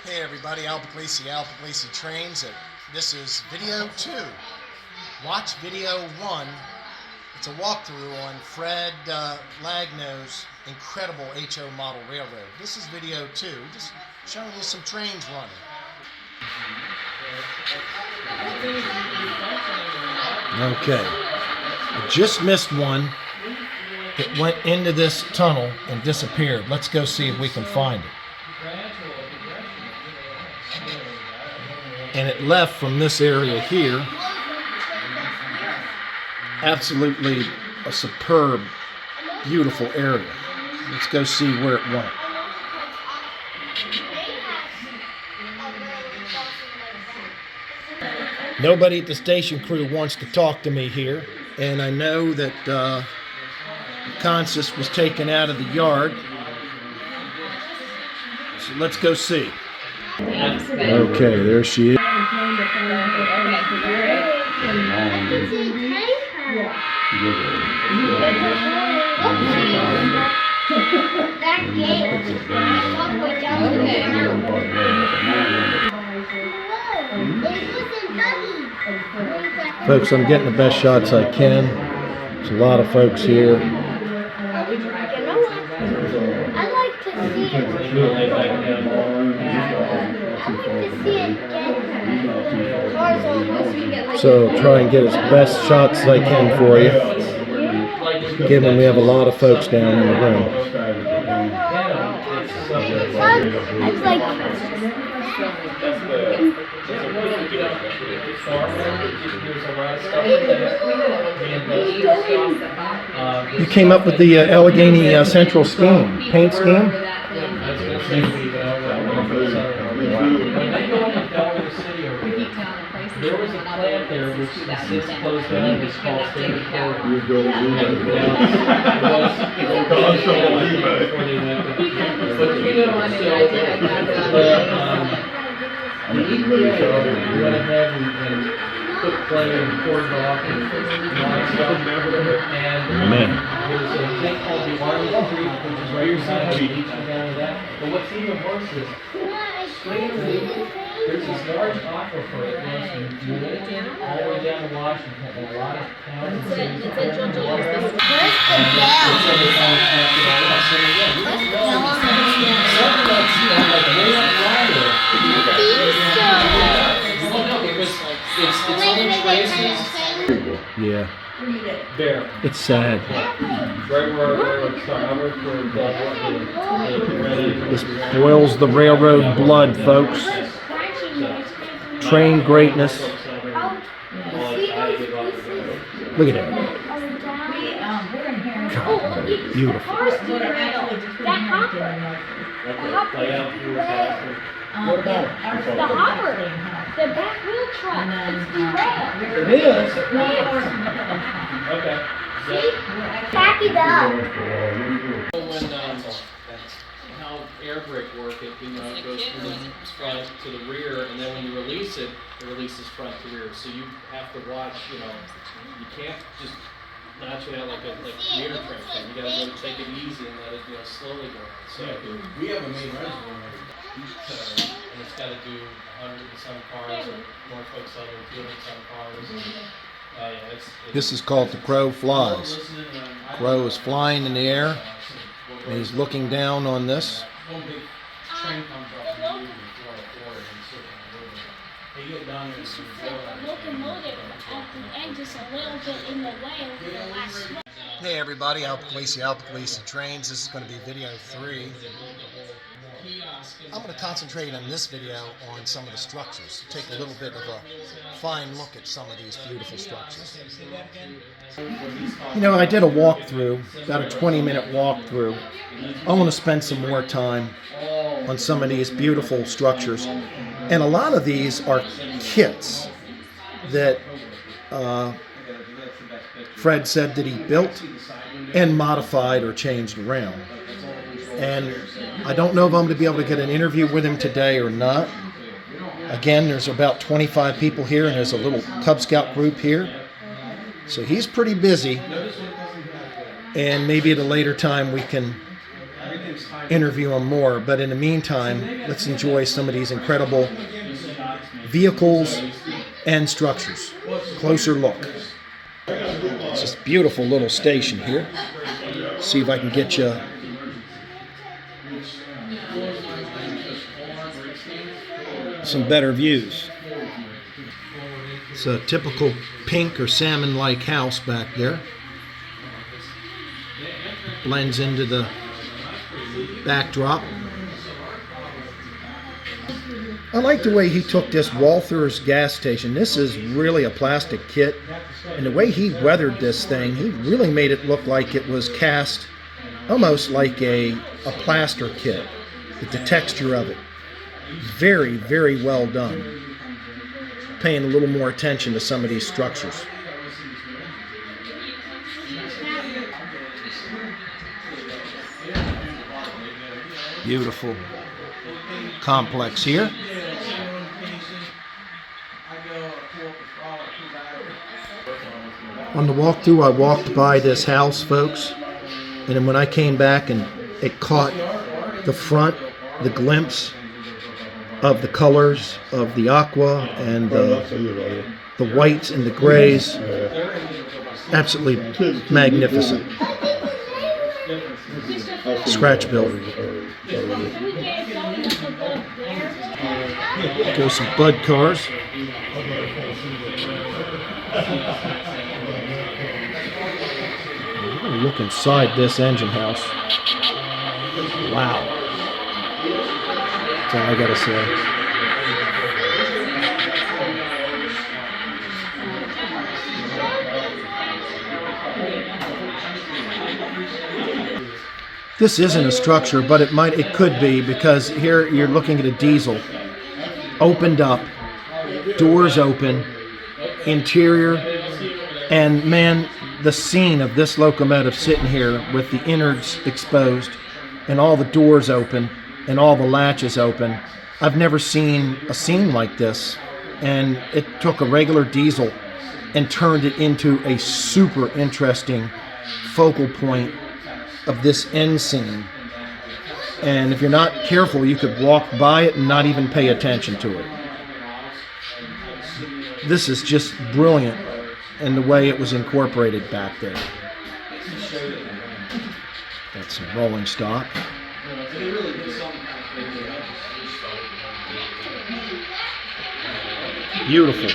Hey everybody, Al Puglisi Trains. This is video 2. Watch video 1. It's a walkthrough on Fred Lagno's incredible HO model railroad. This is video 2, just showing you some trains running. Okay, I just missed one that went into this tunnel and disappeared. Let's go see if we can find it. And it left from this area here. Absolutely a superb, beautiful area. Let's go see where it went. Nobody at the station crew wants to talk to me here, and I know that Constance was taken out of the yard. So let's go see. Okay, there she is. Folks, I'm getting the best shots I can. There's a lot of folks here. I like to see it. So try and get as best shots as I can for you, given we have a lot of folks down in the room. It's like you came up with the Allegheny Central scheme, paint scheme? There was a plant there which is closed down. It's called State Court. But you know, we went ahead and put clay and poured it off and stuff. And there's a thing called the Army Creek, which is right beside the beach and down with that. But what's even worse is there's this large aquifer that goes from Newton all the way down to Washington, and a lot of towns and cities. Where's the bell? Yeah. There. It's sad. Right where it's This boils the railroad blood, folks. Train greatness. Look at that. God, beautiful. That hopper. What about it? The hopper. The back wheel truck. It's It is. Okay. See? Back it up. When how air brake work, it goes from the front to the rear, and then when you release it, it releases front to rear. So you have to watch. You can't just notch it out like a commuter train thing. You gotta take it easy and let it slowly go. So We have a main reservoir. and it's got to do 100 and some cars, or Norfolk Southern 200 and some cars. And, it's This is called The Crow Flies. Crow is flying in the air, and he's looking down on this. One big train comes up and you floor and sit in the river. They get down there and The locomotive at the end is a little bit in the way of the last one. Hey everybody, Al Puglisi Trains. This is going to be video 3. I'm going to concentrate in this video on some of the structures, take a little bit of a fine look at some of these beautiful structures. I did a walkthrough, about a 20-minute walkthrough. I want to spend some more time on some of these beautiful structures. And a lot of these are kits that Fred said that he built and modified or changed around. And I don't know if I'm going to be able to get an interview with him today or not. Again, there's about 25 people here, and there's a little Cub Scout group here. So he's pretty busy. And maybe at a later time we can interview him more. But in the meantime, let's enjoy some of these incredible vehicles and structures. Closer look. It's this beautiful little station here. See if I can get you some better views. It's a typical pink or salmon-like house back there. Blends into the backdrop. I like the way he took this Walther's gas station. This is really a plastic kit. And the way he weathered this thing, he really made it look like it was cast almost like a plaster kit, with the texture of it. Very, very well done. Paying a little more attention to some of these structures. Beautiful complex here. On the walkthrough, I walked by this house, folks, and then when I came back and it caught the front, the glimpse of the colors of the aqua and the whites and the grays, absolutely magnificent. Scratch built. Go some Bud cars. Look inside this engine house. Wow. That's all I gotta say. This isn't a structure, but it could be, because here you're looking at a diesel. Opened up, doors open, interior, and man, the scene of this locomotive sitting here with the innards exposed and all the doors open and all the latches open. I've never seen a scene like this, and it took a regular diesel and turned it into a super interesting focal point of this end scene. And if you're not careful, you could walk by it and not even pay attention to it. This is just brilliant in the way it was incorporated back there. That's some rolling stock. Beautiful.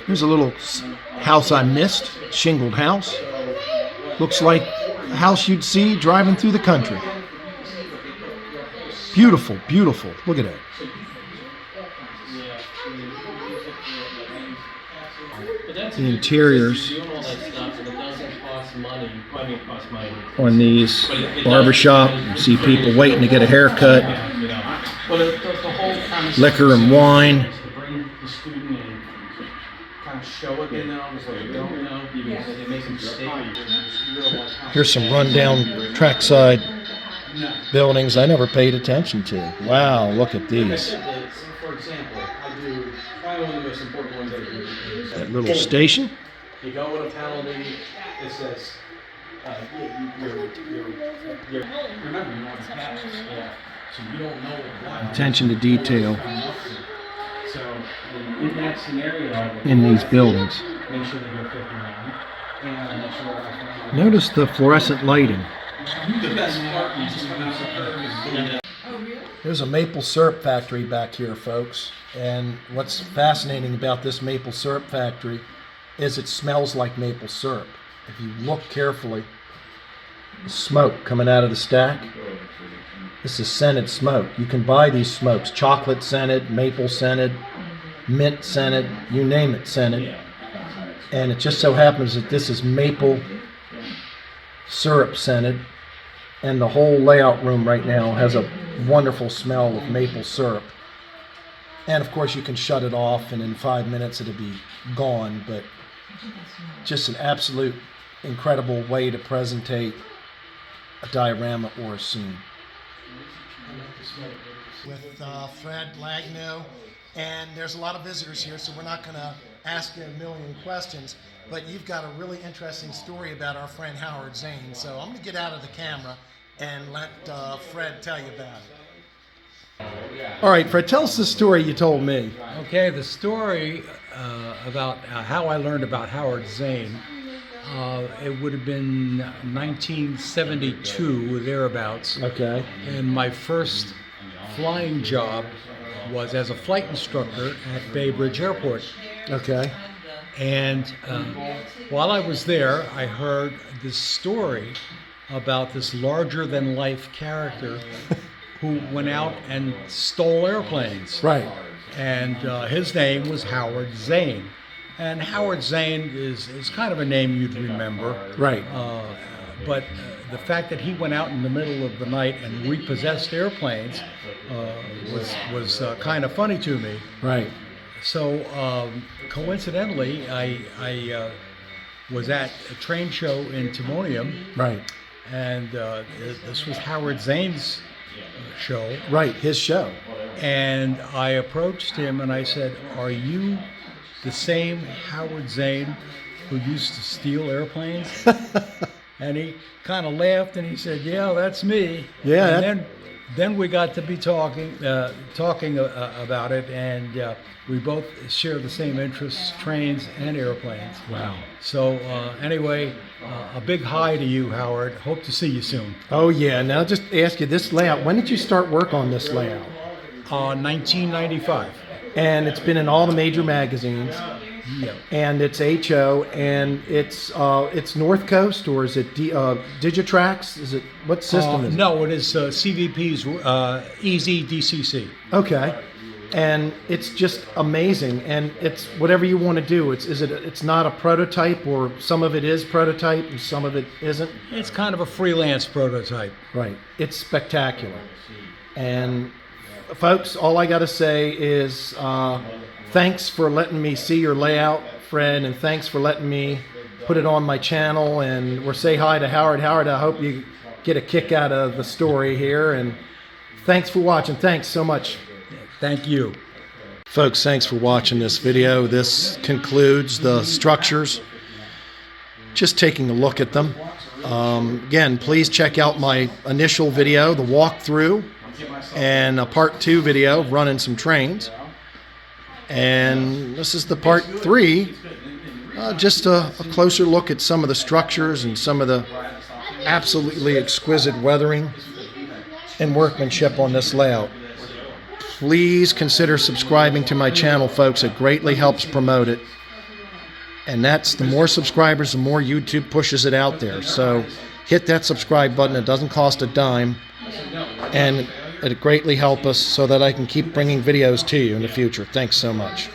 Here's a little house I missed, shingled house. Looks like a house you'd see driving through the country. Beautiful, beautiful. Look at that. The interiors on these barbershop. You see people waiting to get a haircut. Liquor and wine. Here's some rundown trackside buildings I never paid attention to. Wow, look at these. For example, I do probably one of the most important ones that I do. That little station. You go in a penalty, it says, remember, you know what's happening. Yeah. So you don't know what. Attention to detail So in that scenario, in these buildings. make sure they go 59 and make sure I find Notice the fluorescent lighting. the best part is to come out of There's a maple syrup factory back here, folks. And what's fascinating about this maple syrup factory is it smells like maple syrup. If you look carefully, the smoke coming out of the stack. This is scented smoke. You can buy these smokes, chocolate scented, maple scented, mint scented, you name it scented. And it just so happens that this is maple syrup scented. And the whole layout room right now has a wonderful smell of maple syrup. And of course you can shut it off and in 5 minutes it'll be gone, but just an absolute incredible way to presentate a diorama or a scene. With Fred Lagno, and there's a lot of visitors here, so we're not going to ask you a million questions, but you've got a really interesting story about our friend Howard Zane. So I'm going to get out of the camera and let Fred tell you about it. All right, Fred, tell us the story you told me. Okay, the story about how I learned about Howard Zane, it would have been 1972 or thereabouts. Okay. And my first flying job was as a flight instructor at Bay Bridge Airport. Okay. And while I was there, I heard this story about this larger-than-life character who went out and stole airplanes. Right. And his name was Howard Zane. And Howard Zane is kind of a name you'd remember. Right. But the fact that he went out in the middle of the night and repossessed airplanes was kind of funny to me. Right. So coincidentally, I was at a train show in Timonium. Right. And this was Howard Zane's show. Right, his show. And I approached him and I said, "Are you the same Howard Zane who used to steal airplanes?" And he kind of laughed and he said, "Yeah, that's me." Yeah. And then we got to be talking about it, and we both share the same interests, trains and airplanes. Wow. So anyway, a big hi to you, Howard. Hope to see you soon. Oh, yeah. Now, just ask you this layout. When did you start work on this layout? 1995. And it's been in all the major magazines. Yeah. And it's HO, and it's North Coast, or is it Digitrax? Is it, what system is it? No, it is CVP's Easy DCC. Okay. And it's just amazing, and it's whatever you want to do. It's not a prototype, or some of it is prototype and some of it isn't. It's kind of a freelance prototype. Right. It's spectacular. And folks, all I got to say is thanks for letting me see your layout, Fred, and thanks for letting me put it on my channel. And we'll say hi to Howard. Howard, I hope you get a kick out of the story here. And thanks for watching. Thanks so much. Thank you. Folks, thanks for watching this video. This concludes the structures. Just taking a look at them. Again, please check out my initial video, the walkthrough, and a part 2 video of running some trains. And this is the part 3, just a closer look at some of the structures and some of the absolutely exquisite weathering and workmanship on this layout. Please consider subscribing to my channel, folks. It greatly helps promote it. And that's, the more subscribers, the more YouTube pushes it out there. So hit that subscribe button. It doesn't cost a dime. And it greatly helps us so that I can keep bringing videos to you in the future. Thanks so much.